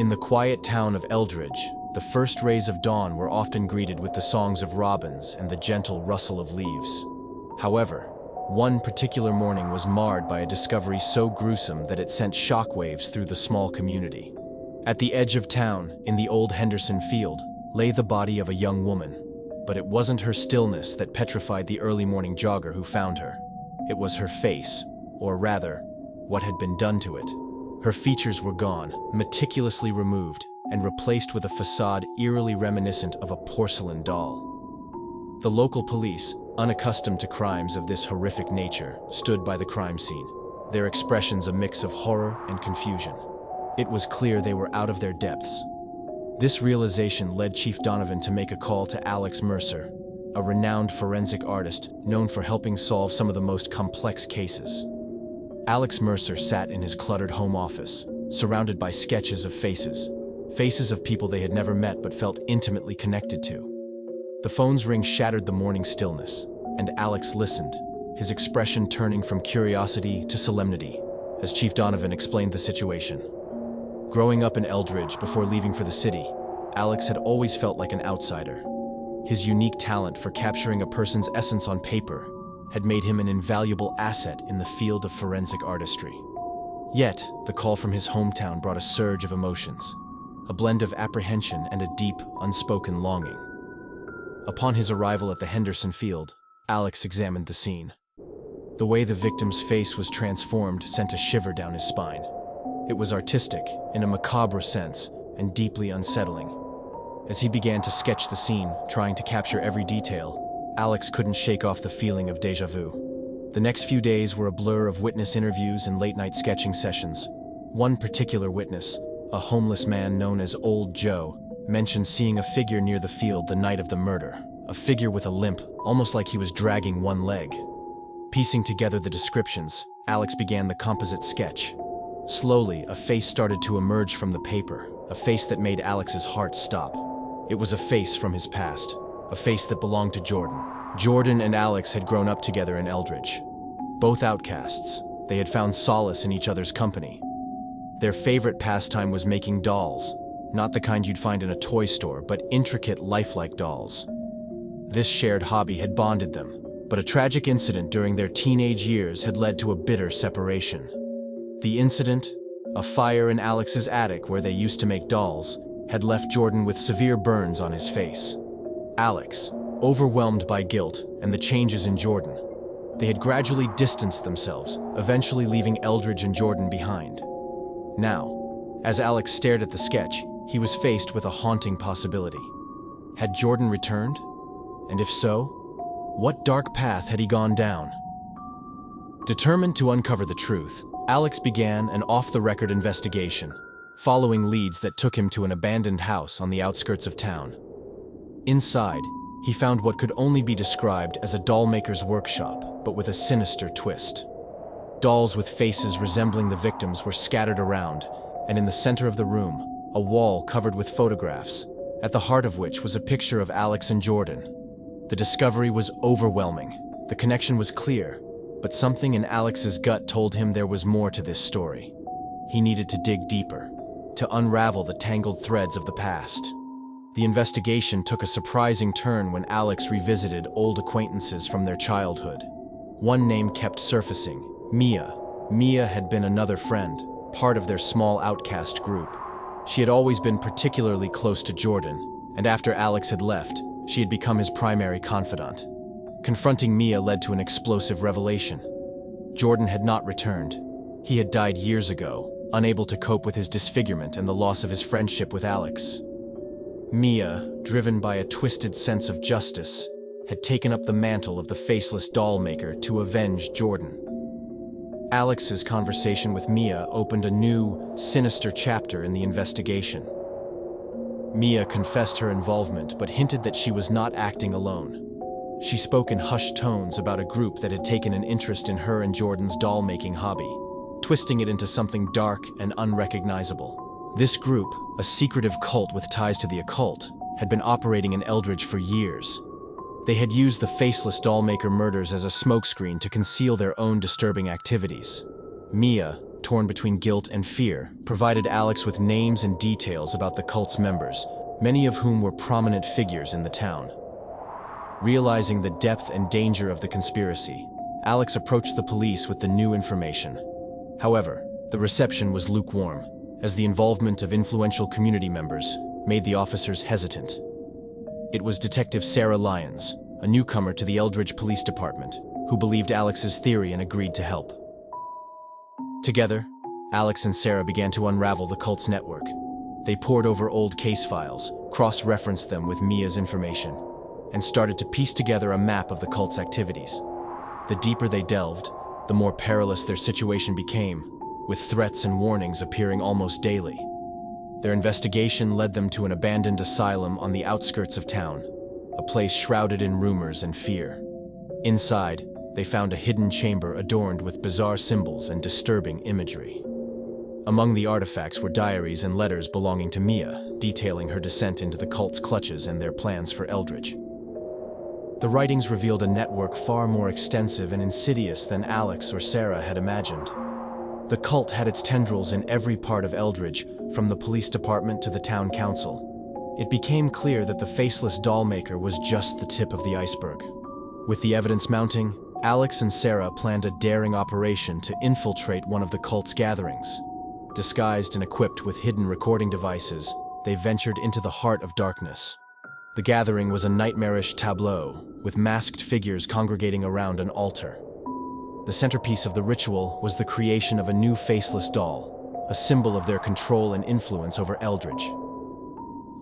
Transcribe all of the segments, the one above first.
In the quiet town of Eldridge, the first rays of dawn were often greeted with the songs of robins and the gentle rustle of leaves. However, one particular morning was marred by a discovery so gruesome that it sent shockwaves through the small community. At the edge of town, in the old Henderson field, lay the body of a young woman. But it wasn't her stillness that petrified the early morning jogger who found her. It was her face, or rather, what had been done to it. Her features were gone, meticulously removed, and replaced with a facade eerily reminiscent of a porcelain doll. The local police, unaccustomed to crimes of this horrific nature, stood by the crime scene, their expressions a mix of horror and confusion. It was clear they were out of their depths. This realization led Chief Donovan to make a call to Alex Mercer, a renowned forensic artist known for helping solve some of the most complex cases. Alex Mercer sat in his cluttered home office, surrounded by sketches of faces of people they had never met but felt intimately connected to. The phone's ring shattered the morning stillness, and Alex listened, his expression turning from curiosity to solemnity, as Chief Donovan explained the situation. Growing up in Eldridge before leaving for the city, Alex had always felt like an outsider. His unique talent for capturing a person's essence on paper had made him an invaluable asset in the field of forensic artistry. Yet, the call from his hometown brought a surge of emotions, a blend of apprehension and a deep, unspoken longing. Upon his arrival at the Henderson field, Alex examined the scene. The way the victim's face was transformed sent a shiver down his spine. It was artistic, in a macabre sense, and deeply unsettling. As he began to sketch the scene, trying to capture every detail, Alex couldn't shake off the feeling of déjà vu. The next few days were a blur of witness interviews and late-night sketching sessions. One particular witness, a homeless man known as Old Joe, mentioned seeing a figure near the field the night of the murder. A figure with a limp, almost like he was dragging one leg. Piecing together the descriptions, Alex began the composite sketch. Slowly, a face started to emerge from the paper, a face that made Alex's heart stop. It was a face from his past, a face that belonged to Jordan. Jordan and Alex had grown up together in Eldridge. Both outcasts, they had found solace in each other's company. Their favorite pastime was making dolls, not the kind you'd find in a toy store, but intricate, lifelike dolls. This shared hobby had bonded them, but a tragic incident during their teenage years had led to a bitter separation. The incident, a fire in Alex's attic where they used to make dolls, had left Jordan with severe burns on his face. Alex, overwhelmed by guilt and the changes in Jordan, they had gradually distanced themselves, eventually leaving Eldridge and Jordan behind. Now, as Alex stared at the sketch, he was faced with a haunting possibility. Had Jordan returned? And if so, what dark path had he gone down? Determined to uncover the truth, Alex began an off-the-record investigation, following leads that took him to an abandoned house on the outskirts of town. Inside, he found what could only be described as a dollmaker's workshop, but with a sinister twist. Dolls with faces resembling the victims were scattered around, and in the center of the room, a wall covered with photographs, at the heart of which was a picture of Alex and Jordan. The discovery was overwhelming. The connection was clear, but something in Alex's gut told him there was more to this story. He needed to dig deeper, to unravel the tangled threads of the past. The investigation took a surprising turn when Alex revisited old acquaintances from their childhood. One name kept surfacing, Mia. Mia had been another friend, part of their small outcast group. She had always been particularly close to Jordan, and after Alex had left, she had become his primary confidant. Confronting Mia led to an explosive revelation. Jordan had not returned. He had died years ago, unable to cope with his disfigurement and the loss of his friendship with Alex. Mia, driven by a twisted sense of justice, had taken up the mantle of the Faceless Dollmaker to avenge Jordan. Alex's conversation with Mia opened a new, sinister chapter in the investigation. Mia confessed her involvement but hinted that she was not acting alone. She spoke in hushed tones about a group that had taken an interest in her and Jordan's doll-making hobby, twisting it into something dark and unrecognizable. This group, a secretive cult with ties to the occult, had been operating in Eldridge for years. They had used the Faceless Dollmaker murders as a smokescreen to conceal their own disturbing activities. Mia, torn between guilt and fear, provided Alex with names and details about the cult's members, many of whom were prominent figures in the town. Realizing the depth and danger of the conspiracy, Alex approached the police with the new information. However, the reception was lukewarm, as the involvement of influential community members made the officers hesitant. It was Detective Sarah Lyons, a newcomer to the Eldridge Police Department, who believed Alex's theory and agreed to help. Together, Alex and Sarah began to unravel the cult's network. They pored over old case files, cross-referenced them with Mia's information, and started to piece together a map of the cult's activities. The deeper they delved, the more perilous their situation became, with threats and warnings appearing almost daily. Their investigation led them to an abandoned asylum on the outskirts of town, a place shrouded in rumors and fear. Inside, they found a hidden chamber adorned with bizarre symbols and disturbing imagery. Among the artifacts were diaries and letters belonging to Mia, detailing her descent into the cult's clutches and their plans for Eldridge. The writings revealed a network far more extensive and insidious than Alex or Sarah had imagined. The cult had its tendrils in every part of Eldridge, from the police department to the town council. It became clear that the Faceless Dollmaker was just the tip of the iceberg. With the evidence mounting, Alex and Sarah planned a daring operation to infiltrate one of the cult's gatherings. Disguised and equipped with hidden recording devices, they ventured into the heart of darkness. The gathering was a nightmarish tableau, with masked figures congregating around an altar. The centerpiece of the ritual was the creation of a new faceless doll, a symbol of their control and influence over Eldridge.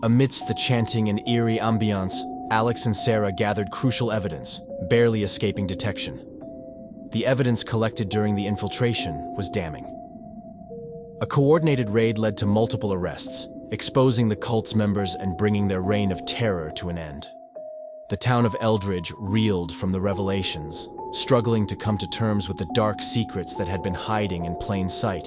Amidst the chanting and eerie ambiance, Alex and Sarah gathered crucial evidence, barely escaping detection. The evidence collected during the infiltration was damning. A coordinated raid led to multiple arrests, exposing the cult's members and bringing their reign of terror to an end. The town of Eldridge reeled from the revelations, struggling to come to terms with the dark secrets that had been hiding in plain sight.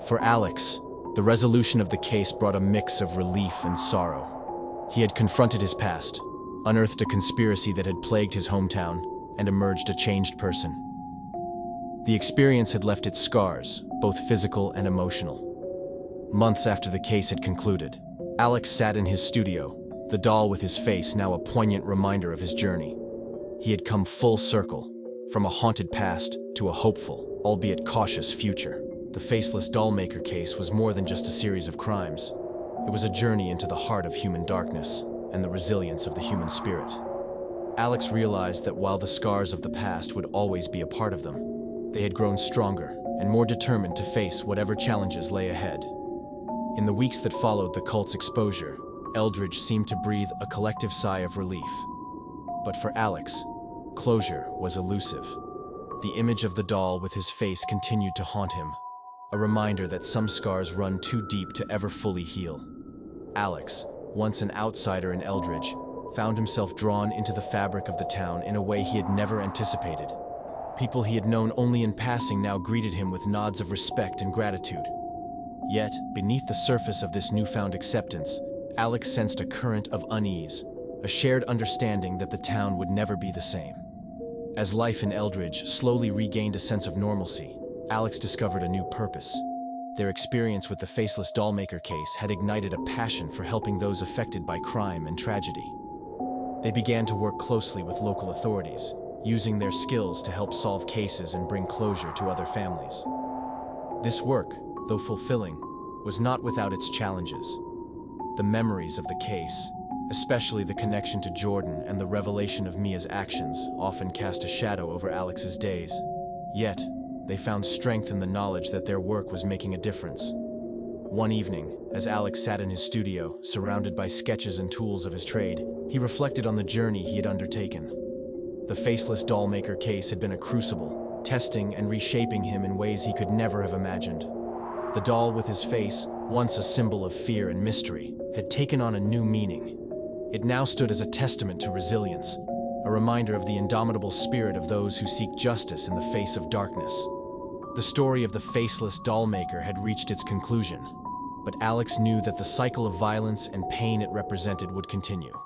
For Alex, the resolution of the case brought a mix of relief and sorrow. He had confronted his past, unearthed a conspiracy that had plagued his hometown, and emerged a changed person. The experience had left its scars, both physical and emotional. Months after the case had concluded, Alex sat in his studio, the doll with his face now a poignant reminder of his journey. He had come full circle, from a haunted past to a hopeful, albeit cautious future. The Faceless Dollmaker case was more than just a series of crimes. It was a journey into the heart of human darkness and the resilience of the human spirit. Alex realized that while the scars of the past would always be a part of them, they had grown stronger and more determined to face whatever challenges lay ahead. In the weeks that followed the cult's exposure, Eldridge seemed to breathe a collective sigh of relief. But for Alex, closure was elusive. The image of the doll with his face continued to haunt him, a reminder that some scars run too deep to ever fully heal. Alex, once an outsider in Eldridge, found himself drawn into the fabric of the town in a way he had never anticipated. People he had known only in passing now greeted him with nods of respect and gratitude. Yet, beneath the surface of this newfound acceptance, Alex sensed a current of unease, a shared understanding that the town would never be the same. As life in Eldridge slowly regained a sense of normalcy, Alex discovered a new purpose. Their experience with the Faceless Dollmaker case had ignited a passion for helping those affected by crime and tragedy. They began to work closely with local authorities, using their skills to help solve cases and bring closure to other families. This work, though fulfilling, was not without its challenges. The memories of the case, especially the connection to Jordan and the revelation of Mia's actions, often cast a shadow over Alex's days. Yet, they found strength in the knowledge that their work was making a difference. One evening, as Alex sat in his studio, surrounded by sketches and tools of his trade, he reflected on the journey he had undertaken. The Faceless Dollmaker case had been a crucible, testing and reshaping him in ways he could never have imagined. The doll with his face, once a symbol of fear and mystery, had taken on a new meaning. It now stood as a testament to resilience, a reminder of the indomitable spirit of those who seek justice in the face of darkness. The story of the Faceless Dollmaker had reached its conclusion, but Alex knew that the cycle of violence and pain it represented would continue.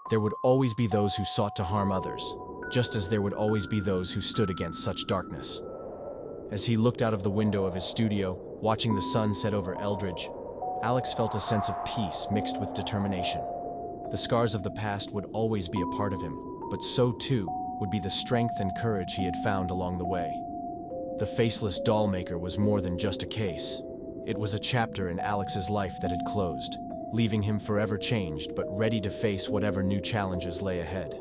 There would always be those who sought to harm others, just as there would always be those who stood against such darkness. As he looked out of the window of his studio, watching the sun set over Eldridge, Alex felt a sense of peace mixed with determination. The scars of the past would always be a part of him, but so too would be the strength and courage he had found along the way. The Faceless Dollmaker was more than just a case. It was a chapter in Alex's life that had closed, leaving him forever changed but ready to face whatever new challenges lay ahead.